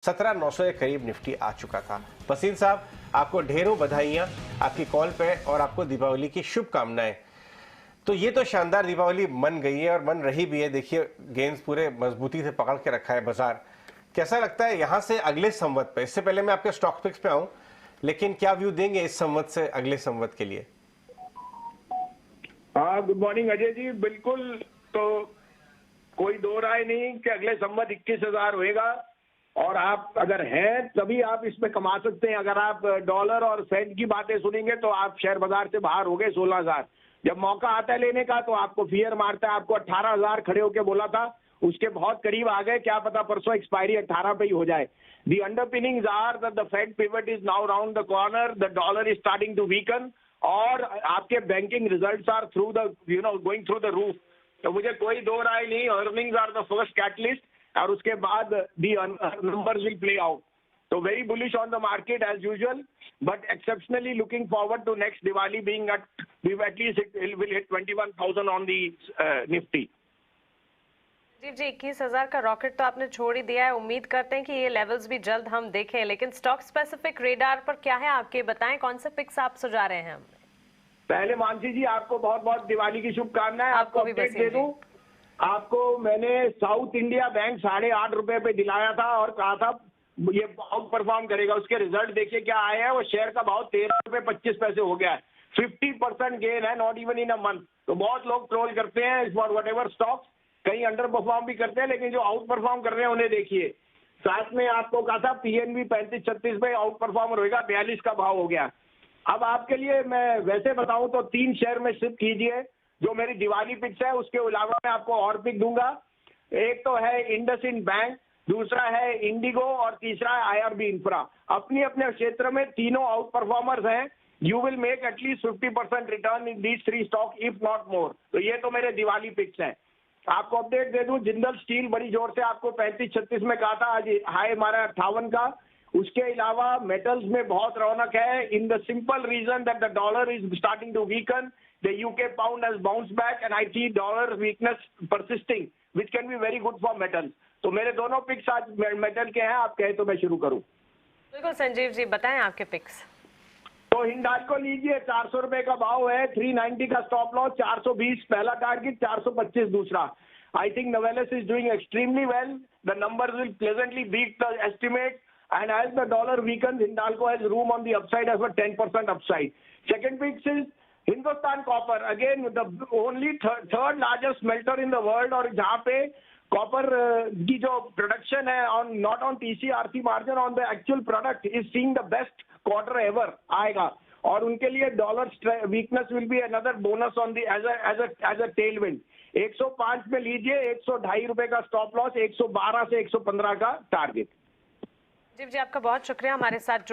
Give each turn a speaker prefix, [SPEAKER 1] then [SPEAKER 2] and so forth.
[SPEAKER 1] 17,900 के करीब निफ्टी आ चुका था। वसीम साहब, आपको ढेरों बधाइयां आपकी कॉल पे और आपको दीपावली की शुभकामनाएं। तो ये तो शानदार दीपावली मन गई है और मन रही भी है। देखिए, गेंस पूरे मजबूती से पकड़ के रखा है बाजार। कैसा लगता है यहाँ से अगले संवत पे? इससे पहले मैं आपके स्टॉक पिक्स पे आऊं, लेकिन क्या व्यू देंगे इस संवत से अगले संवत के लिए?
[SPEAKER 2] हाँ, गुड मॉर्निंग अजय जी। बिल्कुल, तो कोई दो राय नहीं कि अगले संवत 21,000 होएगा और आप अगर हैं तभी आप इसमें कमा सकते हैं। अगर आप डॉलर और फेड की बातें सुनेंगे तो आप शेयर बाजार से बाहर हो गए 16,000। जब मौका आता है लेने का तो आपको फियर मारता है। आपको 18,000 खड़े होके बोला था, उसके बहुत करीब आ गए। क्या पता परसों एक्सपायरी 18 पे ही हो जाए। The underpinnings are that the Fed pivot is now round the corner, the dollar is starting to weaken और आपके banking results are through the going through the roof. तो मुझे कोई दो राय नहीं, earnings are the first catalyst और उसके बाद the numbers will play out. So very bullish on the market as usual, but exceptionally looking forward to next Diwali being we at least it will hit 21,000 on the Nifty.
[SPEAKER 3] जी 21,000 का rocket तो आपने छोड़ ही दिया है। उम्मीद करते हैं कि ये लेवल्स भी जल्द हम देखें, लेकिन स्टॉक स्पेसिफिक रेडार पर क्या है आपके, बताएं कौन से पिक्स आप सुझा रहे हैं हमें?
[SPEAKER 2] पहले मानसी जी, आपको बहुत बहुत दिवाली की शुभकामनाएं।
[SPEAKER 3] आपको
[SPEAKER 2] अपडेट दे दूं, आपको मैंने साउथ इंडिया बैंक 8.5 रुपए पे दिलाया था और कहा था ये आउट परफॉर्म करेगा। उसके रिजल्ट देखिए क्या आए हैं। वो शेयर का भाव 13 रुपए 25 पैसे हो गया है। 50% गेन है, not even in a month. तो बहुत लोग ट्रोल करते हैं फॉर वट एवर स्टॉक्स, कहीं अंडर परफॉर्म भी करते हैं, लेकिन जो आउट परफॉर्म कर रहे हैं उन्हें देखिए। साथ में आपको कहा था पीएनबी 35-36 में आउट परफॉर्मर होगा, 42 का भाव हो गया। अब आपके लिए मैं वैसे बताऊं तो 3 शेयर में शिफ्ट कीजिए जो मेरी दिवाली पिक्स है। उसके अलावा मैं आपको और पिक दूंगा। एक तो है इंडसइंड बैंक, दूसरा है इंडिगो और तीसरा है आईआरबी इंफ्रा। अपने अपने क्षेत्र में तीनों आउट परफॉर्मर्स हैं। You will make at least 50% return in these 3 stock if not more. तो ये तो मेरे दिवाली पिक्स हैं। आपको अपडेट दे दूं, जिंदल स्टील बड़ी जोर से आपको 35-36 में कहा था, आज हाई हमारा 58 का। उसके अलावा मेटल्स में बहुत रौनक है in the simple reason that the dollar is starting to weaken, the UK pound has bounced back and I see dollar weakness persisting which can be very good for metals. तो मेरे दोनों pics आज metal के हैं। आप कहें तो मैं शुरू करूं?
[SPEAKER 3] बिल्कुल संजीव जी, बताएं आपके पिक्स।
[SPEAKER 2] तो हिंडाल्को लीजिए, 400 रुपए का भाव है, 390 का स्टॉप लॉस, 420 पहला टारगेट, 425 दूसरा। I think Novelis is doing extremely well. The numbers will pleasantly beat the estimate and as the dollar weakens, Hindalco has room on the upside as well, 10% upside. Second pick is Hindustan Copper, again the only third largest smelter in the world, और जहाँ पे copper की जो production है on not on TC/RC margin, on the actual product is seeing the best quarter ever आएगा। और उनके लिए dollar weakness will be another bonus on the as a tailwind. 105 में लीजिए, 102.5 रुपए का स्टॉप लॉस, 112 से 115 का टारगेट।
[SPEAKER 3] जी आपका बहुत शुक्रिया हमारे साथ जुड़